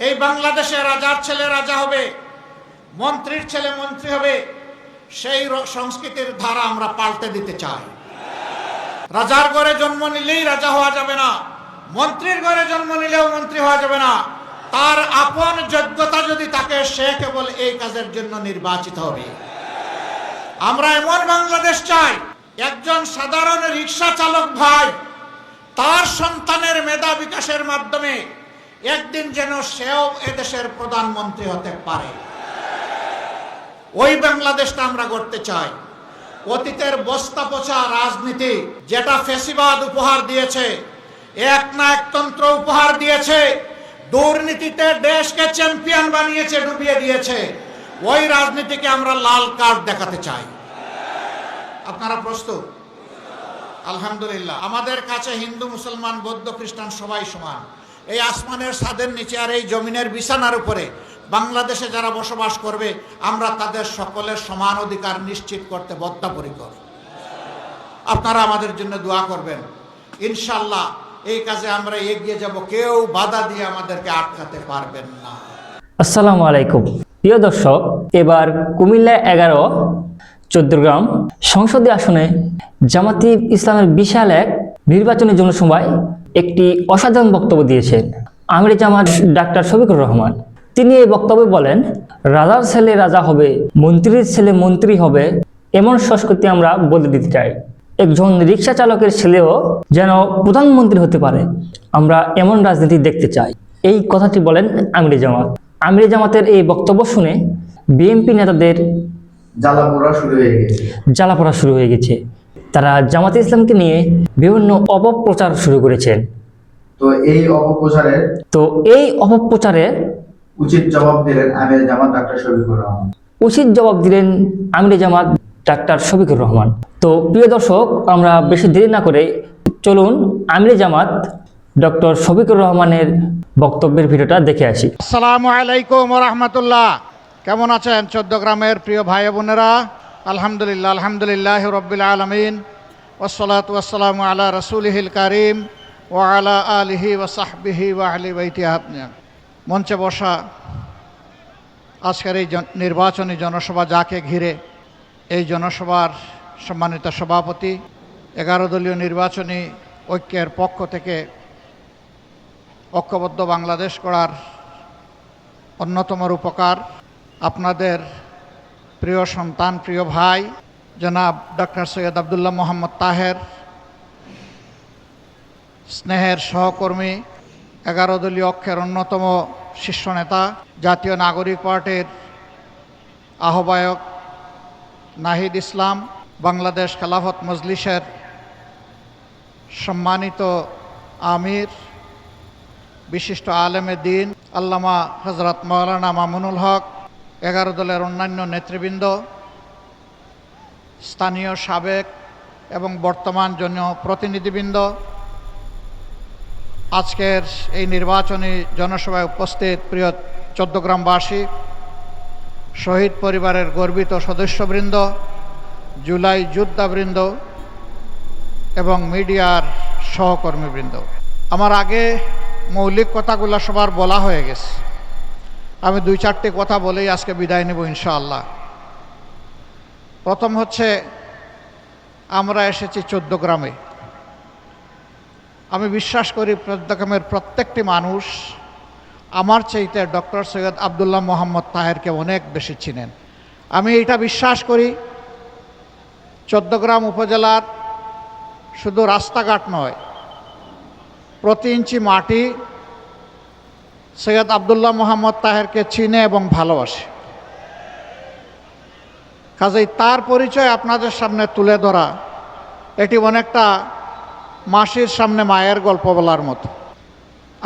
এই বাংলাদেশে রাজার ছেলে রাজা হবে, মন্ত্রীর ছেলে মন্ত্রী হবে, সেই সংস্কৃতির ধারা আমরা পাল্টে দিতে চাই। রাজার ঘরে জন্ম নিলেই রাজা হওয়া যাবে না, মন্ত্রীর ঘরে জন্ম নিলেও মন্ত্রী হওয়া যাবে না। তার আপন যোগ্যতা যদি থাকে, সে কেবল এই কাজের জন্য নির্বাচিত হবে। আমরা এমন বাংলাদেশ চাই, একজন সাধারণ রিক্সা চালক ভাই তার সন্তানের মেধা বিকাশের মাধ্যমে একদিন যেন সেও এদেশের প্রধানমন্ত্রী হতে পারে। ওই বাংলাদেশটা আমরা গড়তে চাই। অতীতের বস্তা পচা রাজনীতি, যেটা ফ্যাসিবাদ উপহার দিয়েছে, একনায়কতন্ত্র উপহার দিয়েছে, দুর্নীতিতে দেশকে চ্যাম্পিয়ন বানিয়েছে, ডুবিয়ে দিয়েছে, ওই রাজনীতিকে আমরা লাল কার্ড দেখাতে চাই। আপনারা প্রস্তুত? আলহামদুলিল্লাহ। আমাদের কাছে হিন্দু, মুসলমান, বৌদ্ধ, খ্রিস্টান সবাই সমান। এই আসমানের ছাদের নিচে আর এই জমিনের বিছানার উপরে বাংলাদেশে যারা বসবাস করবে, আমরা তাদের সকলের সমান অধিকার নিশ্চিত করতে বদ্ধপরিকর। আপনারা আমাদের জন্য দোয়া করবেন। ইনশাআল্লাহ এই কাজে আমরা এগিয়ে যাব, কেউ বাধা দিয়ে আমাদেরকে আটকাতে পারবেন না। আসসালামু আলাইকুম প্রিয় দর্শক, এবার কুমিল্লা 11 চৌদ্দগ্রাম সংসদীয় আসনে জামাতি ইসলামের বিশাল এক নির্বাচনী জনসভায় একটি অসাধারণ বক্তব্য দিয়েছেন আমির জামাত ডাক্তার শফিকুর রহমান। তিনি এই বক্তব্যে বলেন, রাজার ছেলে রাজা হবে, মন্ত্রীর ছেলে মন্ত্রী হবে, এমন সংস্কৃতি আমরা বলে দিতে চাই। একজন রিক্সা চালকের ছেলেও যেন প্রধানমন্ত্রী হতে পারে, আমরা এমন রাজনীতি দেখতে চাই। এই কথাটি বলেন আমির জামাত। আমির জামাতের এই বক্তব্য শুনে বিএনপি নেতাদের জ্বালাপোড়া শুরু হয়ে গেছে। তারা জামাতে ইসলামকে নিয়ে বিভিন্ন অপপ্রচার শুরু করেছেন। এই অপপ্রচারের উচিত জবাব দিলেন আমির জামাত ডাক্তার শফিকুর রহমান। আমির জামাত ডাক্তার শফিকুর রহমান। তো প্রিয় দর্শক, আমরা বেশি দেরি না করে চলুন আমির জামাত ডক্টর শফিকুর রহমানের বক্তব্যের ভিডিওটা দেখে আসি। আসসালামু আলাইকুম ওয়া রাহমাতুল্লাহ। কেমন আছেন চৌদ্দগ্রামের প্রিয় ভাই বোনেরা? আলহামদুলিল্লাহ, আলহামদুলিল্লাহ রাব্বিল আলামিন, ওয়াসসালাতু ওয়াসসালামু আলা রাসূলিহিল কারীম ওয়া আলা আলিহি ওয়া সাহবিহি ওয়া আহলি বাইতিহি আজমাইন। মঞ্চে বসা আজকের এই নির্বাচনী জনসভা যাকে ঘিরে, এই জনসভার সম্মানিত সভাপতি, 11 দলীয় নির্বাচনী ঐক্যের পক্ষ থেকে ঐক্যবদ্ধ বাংলাদেশ গড়ার অন্যতম রূপকার আপনাদের প্রিয় সন্তান, প্রিয় ভাই জনাব ডক্টর সৈয়দ আবদুল্লাহ মোহাম্মদ তাহের, স্নেহের সহকর্মী, 11 দলীয় ঐক্যের অন্যতম শীর্ষ নেতা, জাতীয় নাগরিক পার্টির আহ্বায়ক নাহিদ ইসলাম, বাংলাদেশ খেলাফত মজলিসের সম্মানিত আমির, বিশিষ্ট আলেমে দিন আল্লামা হযরত মাওলানা মামুনুল হক, 11 দলের অন্যান্য নেতৃবৃন্দ, স্থানীয় সাবেক এবং বর্তমান জনপ্রতিনিধিবৃন্দ, আজকের এই নির্বাচনী জনসভায় উপস্থিত প্রিয় চৌদ্দগ্রামবাসী, শহীদ পরিবারের গর্বিত সদস্যবৃন্দ, জুলাই যোদ্ধাবৃন্দ এবং মিডিয়ার সহকর্মীবৃন্দ। আমার আগে মৌলিক কথাগুলো সবার বলা হয়ে গেছে। আমি 2-4টি কথা বলেই আজকে বিদায় নেব ইনশাআল্লাহ। প্রথম হচ্ছে, আমরা এসেছি চৌদ্দগ্রামে। আমি বিশ্বাস করি চৌদ্দগ্রামের প্রত্যেকটি মানুষ আমার চাইতে ডক্টর সৈয়দ আবদুল্লাহ মোহাম্মদ তাহেরকে অনেক বেশি চিনেন। আমি এটা বিশ্বাস করি, চৌদ্দগ্রাম উপজেলার শুধু রাস্তাঘাট নয়, প্রতি ইঞ্চি মাটি সৈয়দ আবদুল্লাহ মোহাম্মদ তাহেরকে চিনে এবং ভালোবাসে। কাজেই তার পরিচয় আপনাদের সামনে তুলে ধরা এটি অনেকটা মাসির সামনে মায়ের গল্প বলার মতো।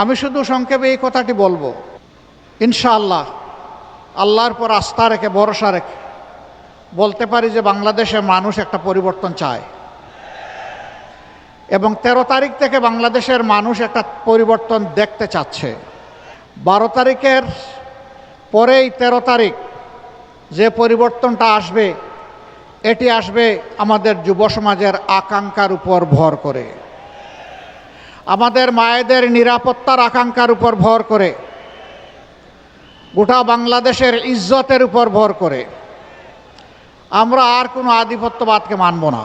আমি শুধু সংক্ষেপে এই কথাটি বলবো, ইনশাআল্লাহ আল্লাহর পর আস্থা রেখে, ভরসা রেখে বলতে পারি যে বাংলাদেশের মানুষ একটা পরিবর্তন চায় এবং 13 তারিখ থেকে বাংলাদেশের মানুষ একটা পরিবর্তন দেখতে চাচ্ছে। 12 তারিখের পরেই 13 তারিখ যে পরিবর্তনটা আসবে, এটি আসবে আমাদের যুব সমাজের আকাঙ্ক্ষার উপর ভর করে, আমাদের মায়েদের নিরাপত্তার আকাঙ্ক্ষার উপর ভর করে, গোটা বাংলাদেশের ইজ্জতের উপর ভর করে আমরা আর কোনো আধিপত্যবাদকে মানব না,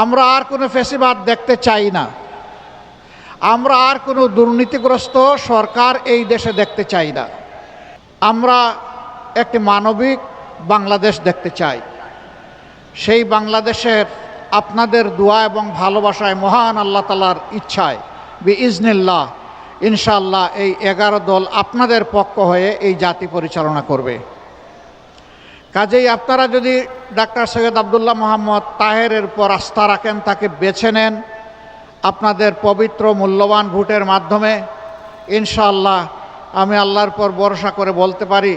আমরা আর কোনো ফ্যাসিবাদ দেখতে চাই না, আমরা আর কোনো দুর্নীতিগ্রস্ত সরকার এই দেশে দেখতে চাই না। আমরা একটি মানবিক বাংলাদেশ দেখতে চাই। সেই বাংলাদেশের আপনাদের দোয়া এবং ভালোবাসায় মহান আল্লাহ তাআলার ইচ্ছায় বিইজনিল্লাহ ইনশাআল্লাহ এই 11 দল আপনাদের পক্ষ হয়ে এই জাতি পরিচালনা করবে। কাজেই আপনারা যদি ডাক্তার সৈয়দ আবদুল্লাহ মোহাম্মদ তাহেরের উপর আস্থা রাখেন, তাকে বেছে নেন আপনাদের পবিত্র মূল্যবান ভোটের মাধ্যমে, ইনশাআল্লাহ আমি আল্লাহর পর ভরসা করে বলতে পারি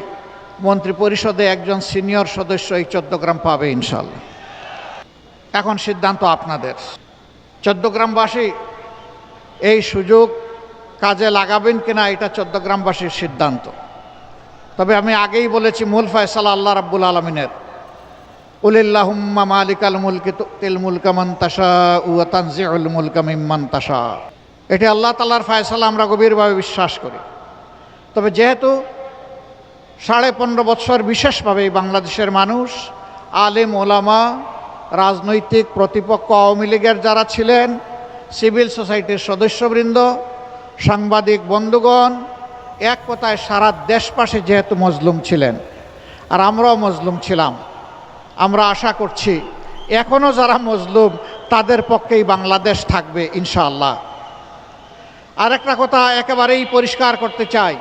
মন্ত্রী পরিষদে একজন সিনিয়র সদস্য এই চট্টগ্রাম পাবে ইনশাআল্লাহ। এখন সিদ্ধান্ত আপনাদের। চট্টগ্রামবাসী এই সুযোগ কাজে লাগাবেন কিনা এটা চট্টগ্রামবাসীর সিদ্ধান্ত। তবে আমি আগেই বলেছি মূল ফয়সালা আল্লাহ রাব্বুল আলামিনের। কুলিল্লাহুম্মা মালিকাল মুলকি তুতিল মুলকা মান তাশাউ ওয়া তানজিউল মুলকা মিম্মান তাশা। এটি আল্লাহ তাআলার ফয়সালা, আমরা গভীরভাবে বিশ্বাস করি। তবে যেহেতু 15.5 বছর বিশেষভাবে এই বাংলাদেশের মানুষ, আলেম ওলামা, রাজনৈতিক প্রতিপক্ষ আওয়ামী লীগের যারা ছিলেন, সিভিল সোসাইটির সদস্যবৃন্দ, সাংবাদিক বন্ধুগণ, এক কথায় সারা দেশবাসী যেহেতু মজলুম ছিলেন আর আমরাও মজলুম ছিলাম, আমরা আশা করছি এখনও যারা মজলুম তাদের পক্ষেই বাংলাদেশ থাকবে ইনশাআল্লাহ। আরেকটা কথা একেবারেই পরিষ্কার করতে চাই,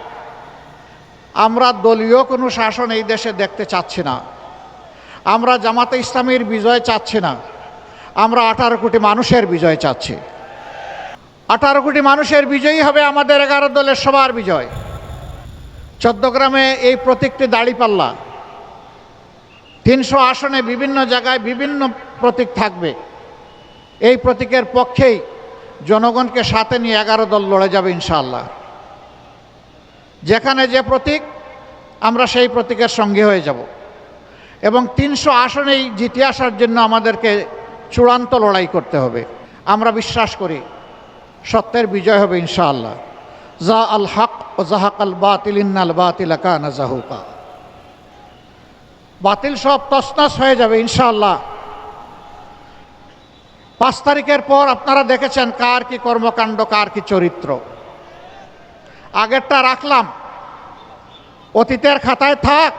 আমরা দলীয় কোনো শাসন এই দেশে দেখতে চাচ্ছি না। আমরা জামাতে ইসলামীর বিজয় চাচ্ছি না, আমরা 18 কোটি মানুষের বিজয় চাচ্ছি। 18 কোটি মানুষের বিজয়ী হবে আমাদের 11 দলের সবার বিজয়। চট্টগ্রামে এই প্রতীকটি দাঁড়িপাল্লা, 300 আসনে বিভিন্ন জায়গায় বিভিন্ন প্রতীক থাকবে। এই প্রতীকের পক্ষেই জনগণকে সাথে নিয়ে 11 দল লড়ে যাবে ইনশাআল্লাহ। যেখানে যে প্রতীক আমরা সেই প্রতীকের সঙ্গে হয়ে যাব এবং 300 আসনেই জিতে আসার জন্য আমাদেরকে চূড়ান্ত লড়াই করতে হবে। আমরা বিশ্বাস করি সত্যের বিজয় হবে ইনশাআল্লাহ। জা আল হক ও জাহাক আল বাতিল ইন্নাল বাতিলা কানা জাহুকা। বাতিল সব তছনছ হয়ে যাবে ইনশাআল্লাহ। 5 তারিখের পর আপনারা দেখেছেন কার কি কর্মকাণ্ড, কার কি চরিত্র। আগেরটা রাখলাম, অতীতের খাতায় থাক,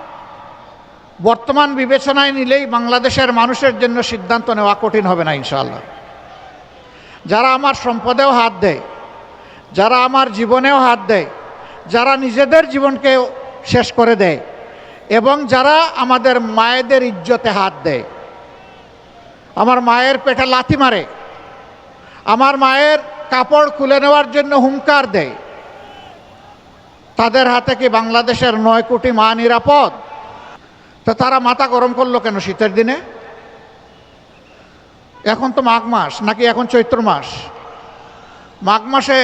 বর্তমান বিবেচনায় নিলেই বাংলাদেশের মানুষের জন্য সিদ্ধান্ত নেওয়া কঠিন হবে না ইনশাআল্লাহ। যারা আমার সম্পদেও হাত দেয়, যারা আমার জীবনেও হাত দেয়, যারা নিজেদের জীবনকে শেষ করে দেয় এবং যারা আমাদের মায়েদের ইজ্জতে হাত দেয়, আমার মায়ের পেটে লাথি মারে, আমার মায়ের কাপড় খুলে নেওয়ার জন্য হুঙ্কার দেয়, তাদের হাতে কি বাংলাদেশের 9 কোটি মা নিরাপদ? তো তারা মাথা গরম করলো কেন শীতের দিনে? এখন তো মাঘ মাস, নাকি এখন চৈত্র মাস? মাঘ মাসে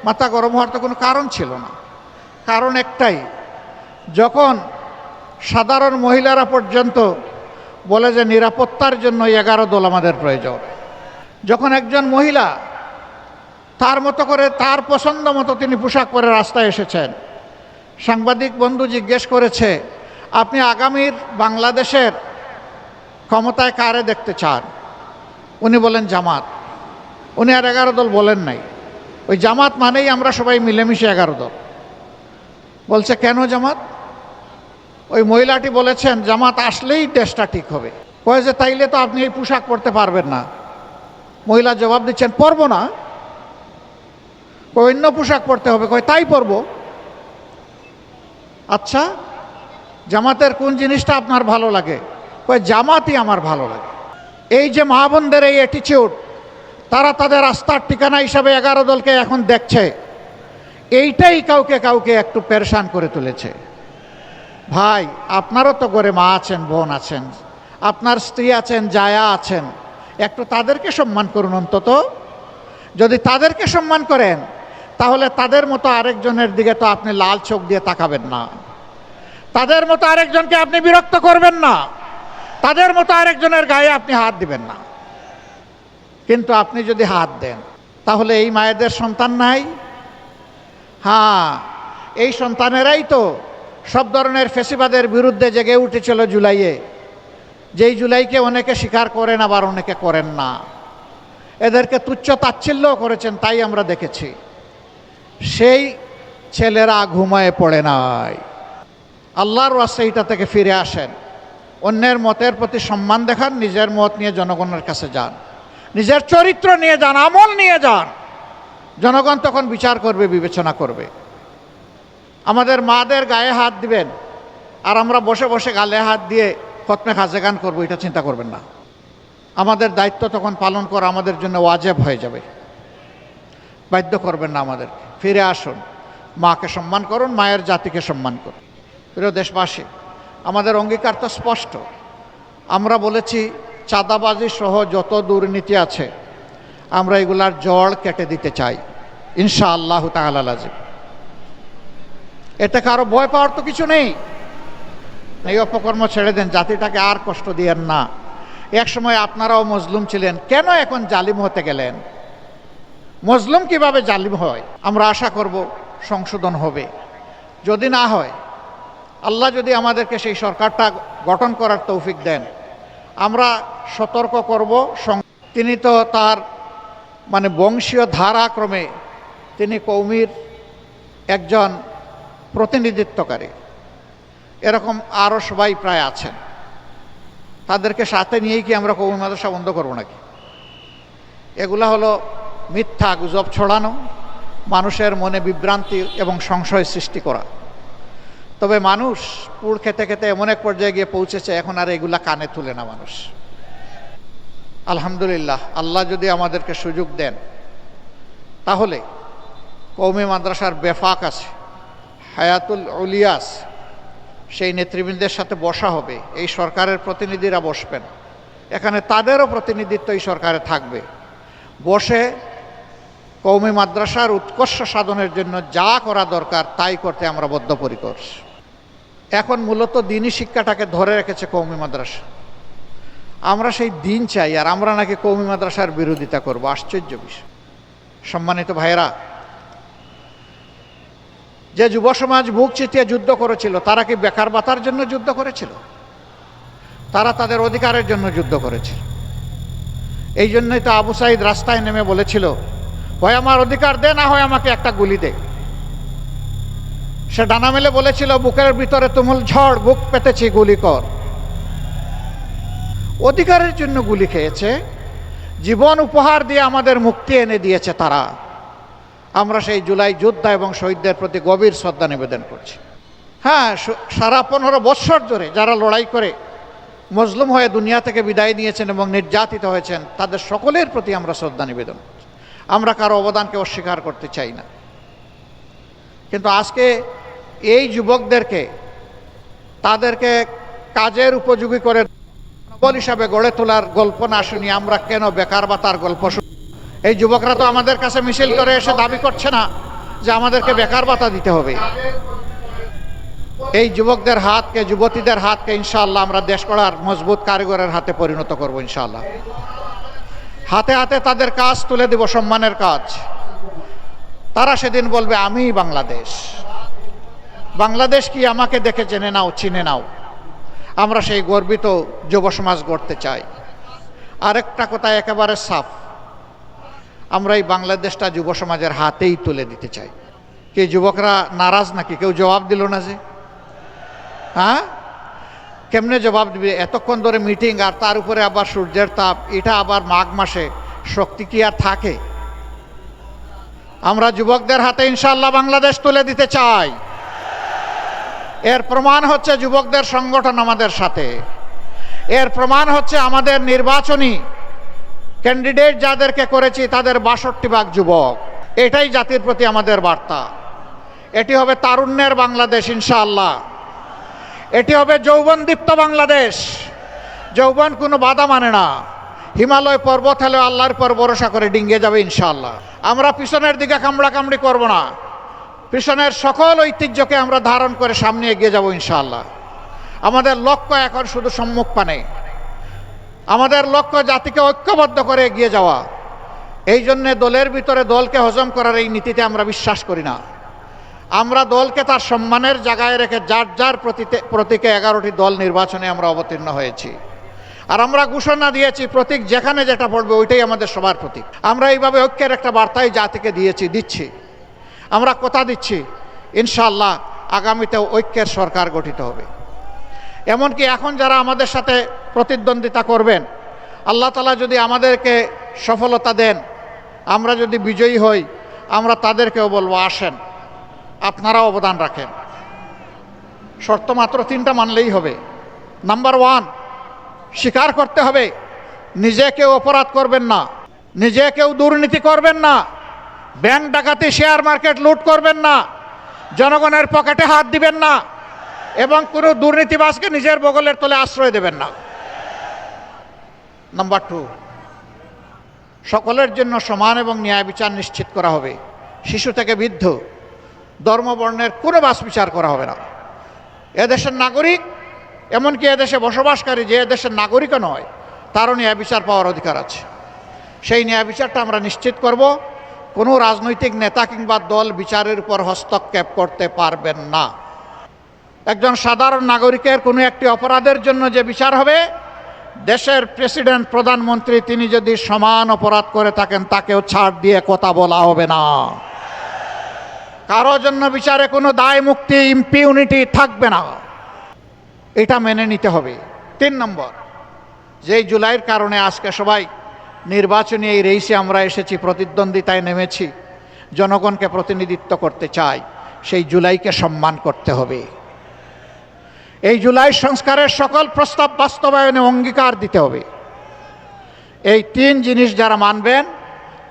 মাথা গরম হওয়ার তো কোনো কারণ ছিল না। কারণ একটাই, যখন সাধারণ মহিলারা পর্যন্ত বলে যে নিরাপত্তার জন্য 11 দল আমাদের প্রয়োজন, যখন একজন মহিলা তার মতো করে তার পছন্দ মতো তিনি পোশাক পরে রাস্তায় এসেছেন, সাংবাদিক বন্ধু জিজ্ঞেস করেছে আপনি আগামীর বাংলাদেশের ক্ষমতায় কারে দেখতে চান? উনি বলেন জামাত। উনি আর 11 দল বলেন নাই, ওই জামাত মানেই আমরা সবাই মিলেমিশে 11 দল। বলছে কেন জামাত? ওই মহিলাটি বলেছেন জামাত আসলেই দেশটা ঠিক হবে। কয় যে তাইলে তো আপনি এই পোশাক পরতে পারবেন না। মহিলা জবাব দিচ্ছেন পরবো না, অন্য পোশাক পরতে হবে। কয় তাই পরবো। আচ্ছা, জামাতের কোন জিনিসটা আপনার ভালো লাগে? কয় জামাতই আমার ভালো লাগে। এই যে মা বোনদের এই অ্যাটিচিউড, তারা তাদের আস্থার ঠিকানা হিসাবে 11 দলকে এখন দেখছে, এইটাই কাউকে কাউকে একটু পেরেশান করে তুলেছে। ভাই, আপনারও তো ঘরে মা আছেন, বোন আছেন, আপনার স্ত্রী আছেন, জায়া আছেন, একটু তাদেরকে সম্মান করুন অন্তত। যদি তাদেরকে সম্মান করেন তাহলে তাদের মতো আরেকজনের দিকে তো আপনি লাল চোখ দিয়ে তাকাবেন না, তাদের মতো আরেকজনকে আপনি বিরক্ত করবেন না, তাদের মতো আরেকজনের গায়ে আপনি হাত দিবেন না। কিন্তু আপনি যদি হাত দেন তাহলে এই মায়েদের সন্তান নাই? হ্যাঁ, এই সন্তানেরাই তো সব ধরনের ফেসিবাদের বিরুদ্ধে জেগে উঠেছিল জুলাইয়ে, যেই জুলাইকে অনেকে স্বীকার করেন আবার অনেকে করেন না। এদেরকে তুচ্ছ তাচ্ছিল্যও করেছেন, তাই আমরা দেখেছি। সেই ছেলেরা ঘুমায়ে পড়ে নাই। আল্লাহর ওয়াস্তে এটা থেকে ফিরে আসেন, অন্যের মতের প্রতি সম্মান দেখান, নিজের মত নিয়ে জনগণের কাছে যান, নিজের চরিত্র নিয়ে যান, আমল নিয়ে যান। জনগণ তখন বিচার করবে, বিবেচনা করবে। আমাদের মাদের গায়ে হাত দিবেন আর আমরা বসে বসে গালে হাত দিয়ে খতমে খাজেগান করবো, এটা চিন্তা করবেন না। আমাদের দায়িত্ব তখন পালন করা আমাদের জন্য ওয়াজিব হয়ে যাবে। বাধ্য করবেন না আমাদেরকে। ফিরে আসুন, মাকে সম্মান করুন, মায়ের জাতিকে সম্মান করুন। প্রিয় দেশবাসী, আমাদের অঙ্গীকার তো স্পষ্ট। আমরা বলেছি চাঁদাবাজি সহ যত দুর্নীতি আছে আমরা এগুলার জড় কেটে দিতে চাই ইনশাআল্লাহু তাআলা লাজিম। এতে কারো ভয় পাওয়ার তো কিছু নেই। এই অপকর্ম ছেড়ে দেন, জাতিটাকে আর কষ্ট দিয়েন না। এক সময় আপনারাও মজলুম ছিলেন, কেন এখন জালিম হতে গেলেন? মজলুম কিভাবে জালিম হয়? আমরা আশা করব সংশোধন হবে। যদি না হয়, আল্লাহ যদি আমাদেরকে সেই সরকারটা গঠন করার তৌফিক দেন, আমরা সতর্ক করব। তিনি তো তার বংশীয় ধারাক্রমে তিনি কৌমির একজন প্রতিনিধিত্বকারী। এরকম আরও সবাই প্রায় আছেন। তাদেরকে সাথে নিয়েই কি আমরা কৌমি মাদ্রাসা বন্ধ করবো নাকি? এগুলা হলো মিথ্যা গুজব ছড়ানো, মানুষের মনে বিভ্রান্তি এবং সংশয় সৃষ্টি করা। তবে মানুষ পুড় খেতে খেতে এমন এক পর্যায়ে গিয়ে পৌঁছেছে, এখন আর এগুলা কানে তুলে না মানুষ। আলহামদুলিল্লাহ, আল্লাহ যদি আমাদেরকে সুযোগ দেন তাহলে কওমি মাদ্রাসার বেফাক আছে, হায়াতুল উলিয়াস, সেই নেতৃবৃন্দের সাথে বসা হবে। এই সরকারের প্রতিনিধিরা বসবেন, এখানে তাদেরও প্রতিনিধিত্ব এই সরকারে থাকবে। বসে কওমি মাদ্রাসার উৎকর্ষ সাধনের জন্য যা করা দরকার তাই করতে আমরা বদ্ধপরিকর। এখন মূলত দ্বীনি শিক্ষাটাকে ধরে রেখেছে কওমি মাদ্রাসা। আমরা সেই দিন চাই, আর আমরা নাকি কওমি মাদ্রাসার বিরোধিতা করব। আশ্চর্য বিষয়। সম্মানিত ভাইয়েরা, যে যুব সমাজ বুক চিতিয়ে যুদ্ধ করেছিল, তারা কি বেকার ভাতার জন্য যুদ্ধ করেছিল? তারা তাদের অধিকারের জন্য যুদ্ধ করেছিল। এই জন্যই তো আবু সাঈদ রাস্তায় নেমে বলেছিল, হয় আমার অধিকার দে, না হয় আমাকে একটা গুলি দে। সে ডানা মেলে বলেছিল, বুকের ভিতরে তুমুল ঝড়, বুক পেতেছি, গুলি কর। অধিকারের জন্য গুলি খেয়েছে, জীবন উপহার দিয়ে আমাদের মুক্তি এনে দিয়েছে তারা। আমরা সেই জুলাই যোদ্ধা এবং শহীদদের প্রতি গভীর শ্রদ্ধা নিবেদন করছি। হ্যাঁ, সারা 15 বৎসর ধরে যারা লড়াই করে মজলুম হয়ে দুনিয়া থেকে বিদায় নিয়েছেন এবং নির্যাতিত হয়েছেন, তাদের সকলের প্রতি আমরা শ্রদ্ধা নিবেদন করছি। আমরা কারো অবদানকে অস্বীকার করতে চাই না। কিন্তু আজকে এই যুবকদেরকে, তাদেরকে কাজের উপযোগী করে বল হিসাবে গড়ে তোলার গল্প না শুনি আমরা কেন বেকার ভাতার গল্প শুনি? এই যুবকরা তো আমাদের কাছে মিছিল করে এসে দাবি করছে না যে আমাদেরকে বেকার ভাতা দিতে হবে। এই যুবকদের হাতকে, যুবতীদের হাতকে ইনশাআল্লাহ আমরা দেশ গড়ার মজবুত কারিগরের হাতে পরিণত করব ইনশাআল্লাহ। হাতে হাতে তাদের কাজ তুলে দেব, সম্মানের কাজ। তারা সেদিন বলবে, আমি বাংলাদেশ। বাংলাদেশ কি, আমাকে দেখে জেনে নাও, চিনে নাও। আমরা সেই গর্বিত যুব সমাজ গড়তে চাই। আরেকটা কথা একেবারে সাফ, আমরা এই বাংলাদেশটা যুব সমাজের হাতেই তুলে দিতে চাই। কি যুবকরা নারাজ নাকি? কেউ জবাব দিল না যে? হ্যাঁ, কেমনে জবাব দিবে? এতক্ষণ ধরে মিটিং, আর তার উপরে আবার সূর্যের তাপ, এটা আবার মাঘ মাসে, শক্তি কি আর থাকে? আমরা যুবকদের হাতে ইনশাআল্লাহ বাংলাদেশ তুলে দিতে চাই। এর প্রমাণ হচ্ছে যুবকদের সংগঠন আমাদের সাথে। এর প্রমাণ হচ্ছে আমাদের নির্বাচনী ক্যান্ডিডেট যাদেরকে করেছি তাদের 62 ভাগ যুবক। এটাই জাতির প্রতি আমাদের বার্তা। এটি হবে তারুণ্যের বাংলাদেশ ইনশাআল্লাহ। এটি হবে যৌবনদীপ্ত বাংলাদেশ। যৌবন কোনো বাধা মানে না। হিমালয় পর্বত হলে আল্লাহর পর ভরসা করে ডিঙ্গে যাবে ইনশাআল্লাহ। আমরা পিছনের দিকে কামড়াকামড়ি করব না। পিছনের সকল ঐতিহ্যকে আমরা ধারণ করে সামনে এগিয়ে যাব ইনশাআল্লাহ। আমাদের লক্ষ্য এখন শুধু সম্মুখ পানে। আমাদের লক্ষ্য জাতিকে ঐক্যবদ্ধ করে এগিয়ে যাওয়া। এই জন্যে দলের ভিতরে দলকে হজম করার এই নীতিতে আমরা বিশ্বাস করি না। আমরা দলকে তার সম্মানের জায়গায় রেখে যার যার প্রতীকে 11টি দল নির্বাচনে আমরা অবতীর্ণ হয়েছি। আর আমরা ঘোষণা দিয়েছি প্রতীক যেখানে যেটা পড়বে ওইটাই আমাদের সবার প্রতীক। আমরা এইভাবে ঐক্যের একটা বার্তাই জাতিকে দিচ্ছি। আমরা কথা দিচ্ছি ইনশাআল্লাহ আগামীতে ঐক্যের সরকার গঠিত হবে। এমনকি এখন যারা আমাদের সাথে প্রতিদ্বন্দ্বিতা করবেন, আল্লাহ তাআলা যদি আমাদেরকে সফলতা দেন, আমরা যদি বিজয়ী হই, আমরা তাদেরকেও বলবো আসেন আপনারা অবদান রাখেন। শর্ত মাত্র 3টা মানলেই হবে। নাম্বার 1, স্বীকার করতে হবে নিজে কেউ অপরাধ করবেন না, নিজে কেউ দুর্নীতি করবেন না, ব্যাংক ডাকাতি, শেয়ার মার্কেট লুট করবেন না, জনগণের পকেটে হাত দিবেন না এবং কোনো দুর্নীতিবাজকে নিজের বগলের তলে আশ্রয় দেবেন না। নাম্বার 2, সকলের জন্য সমান এবং ন্যায় বিচার নিশ্চিত করা হবে। শিশু থেকে বৃদ্ধ, ধর্ম বর্ণের কোনো বাছ বিচার করা হবে না। এদেশের নাগরিক, এমনকি এদেশে বসবাসকারী যে এদেশের নাগরিকও নয়, তারও ন্যায় বিচার পাওয়ার অধিকার আছে। সেই ন্যায় বিচারটা আমরা নিশ্চিত করব। কোনো রাজনৈতিক নেতা কিংবা দল বিচারের উপর হস্তক্ষেপ করতে পারবেন না। একজন সাধারণ নাগরিকের কোনো একটি অপরাধের জন্য যে বিচার হবে, দেশের প্রেসিডেন্ট, প্রধানমন্ত্রী তিনি যদি সমান অপরাধ করে থাকেন তাকেও ছাড় দিয়ে কথা বলা হবে না। কারো জন্য বিচারে কোনো দায় মুক্তি, ইম্পিউনিটি থাকবে না। এটা মেনে নিতে হবে। 3 নম্বর, যেই জুলাইয়ের কারণে আজকে সবাই নির্বাচনী এই রেইসে আমরা এসেছি, প্রতিদ্বন্দ্বিতায় নেমেছি, জনগণকে প্রতিনিধিত্ব করতে চাই, সেই জুলাইকে সম্মান করতে হবে। এই জুলাই সংস্কারের সকল প্রস্তাব বাস্তবায়নে অঙ্গীকার দিতে হবে। এই 3 জিনিস যারা মানবেন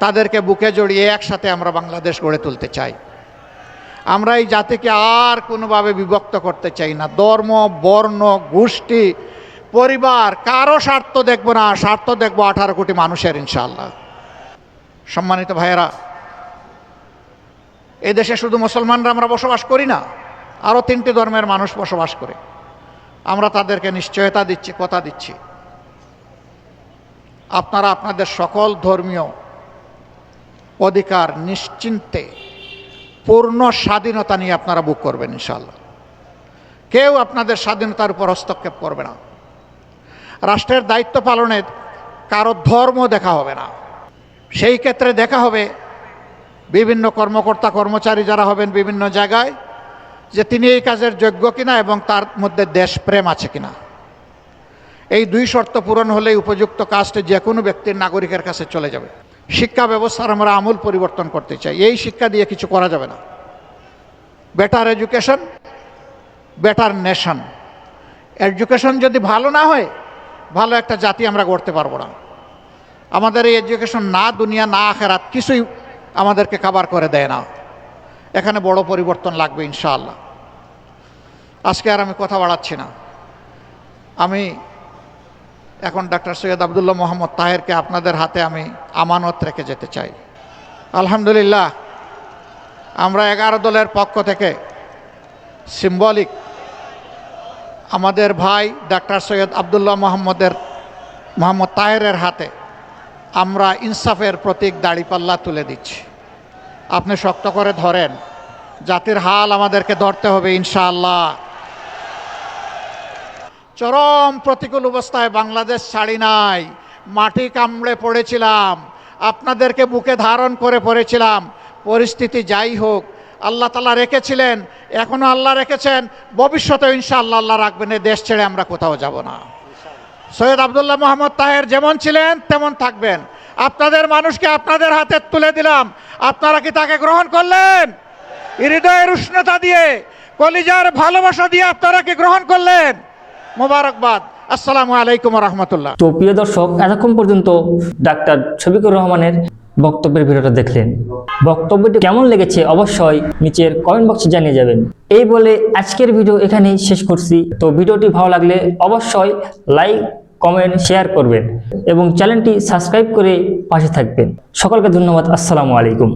তাদেরকে বুকে জড়িয়ে একসাথে আমরা বাংলাদেশ গড়ে তুলতে চাই। আমরা এই জাতিকে আর কোনোভাবে বিভক্ত করতে চাই না। ধর্ম, বর্ণ, গোষ্ঠী, পরিবার, কারো স্বার্থ দেখব না, স্বার্থ দেখব 18 কোটি মানুষের ইনশাআল্লাহ। সম্মানিত ভাইয়েরা, এই দেশে শুধু মুসলমানরা আমরা বসবাস করি না, আরও 3টি ধর্মের মানুষ বসবাস করে। আমরা তাদেরকে নিশ্চয়তা দিচ্ছি, কথা দিচ্ছি, আপনারা আপনাদের সকল ধর্মীয় অধিকার নিশ্চিন্তে পূর্ণ স্বাধীনতা নিয়ে আপনারা ভোগ করবেন ইনশাআল্লাহ। কেউ আপনাদের স্বাধীনতার উপর হস্তক্ষেপ করবে না। রাষ্ট্রের দায়িত্ব পালনে কারো ধর্ম দেখা হবে না। সেই ক্ষেত্রে দেখা হবে বিভিন্ন কর্মকর্তা কর্মচারী যারা হবেন বিভিন্ন জায়গায়, যে তিনি এই কাজের যোগ্য কিনা এবং তার মধ্যে দেশপ্রেম আছে কিনা। এই 2 শর্ত পূরণ হলেই উপযুক্ত কাজটি যে কোনো ব্যক্তির, নাগরিকের কাছে চলে যাবে। শিক্ষা ব্যবস্থার আমরা আমূল পরিবর্তন করতে চাই। এই শিক্ষা দিয়ে কিছু করা যাবে না। Better education, better nation. Education যদি ভালো না হয়, ভালো একটা জাতি আমরা গড়তে পারবো না। আমাদের এই এডুকেশন না দুনিয়া না আখেরাত কিছুই আমাদেরকে কভার করে দেয় না। এখানে বড় পরিবর্তন লাগবে ইনশাআল্লাহ। আজকে আর আমি কথা বাড়াচ্ছি না। আমি এখন ডাক্তার সৈয়দ আব্দুল্লাহ মোহাম্মদ তাহেরকে আপনাদের হাতে আমি আমানত রেখে যেতে চাই। আলহামদুলিল্লাহ, আমরা 11 দলের পক্ষ থেকে সিম্বলিক আমাদের ভাই ডাক্তার সৈয়দ আব্দুল্লাহ মোহাম্মদ তাহেরের হাতে আমরা ইনসাফের প্রতীক দাড়িপাল্লা তুলে দিচ্ছি। আপনি শক্ত করে ধরেন, জাতির হাল আমাদেরকে ধরতে হবে ইনশাআল্লাহ। চরম প্রতিকূল অবস্থায় বাংলাদেশ ছাড়ি নাই, মাটি কামড়ে পড়েছিলাম, আপনাদেরকে বুকে ধারণ করে পড়েছিলাম। পরিস্থিতি যাই হোক, আল্লাহ তাআলা রেখেছিলেন, এখনো আল্লাহ রেখেছেন, ভবিষ্যতেও ইনশাআল্লাহ আল্লাহ রাখবেন। এই দেশ ছেড়ে আমরা কোথাও যাব না। সৈয়দ আব্দুল্লাহ মোহাম্মদ তাহের যেমন ছিলেন তেমন থাকবেন। আপনাদের মানুষকে আপনাদের হাতে তুলে দিলাম, আপনারা কি তাকে গ্রহণ করলেন? হৃদয়ের উষ্ণতা দিয়ে, কলিজার ভালোবাসা দিয়ে আপনারা কি গ্রহণ করলেন? মোবারকবাদ। আসসালামু আলাইকুম ওয়া রাহমাতুল্লাহ। তো প্রিয় দর্শক, এতক্ষণ পর্যন্ত ডাক্তার শফিকুর রহমানের বক্তব্যের ভিডিওটা দেখলেন। বক্তব্যটি কেমন লেগেছে অবশ্যই নিচের কমেন্ট বক্সে জানিয়ে যাবেন। এই বলে আজকের ভিডিও এখানেই শেষ করছি। তো ভিডিওটি ভালো লাগলে অবশ্যই লাইক, কমেন্ট, শেয়ার করবেন এবং চ্যানেলটি সাবস্ক্রাইব করে পাশে থাকবেন। সকলকে ধন্যবাদ। আসসালামু আলাইকুম।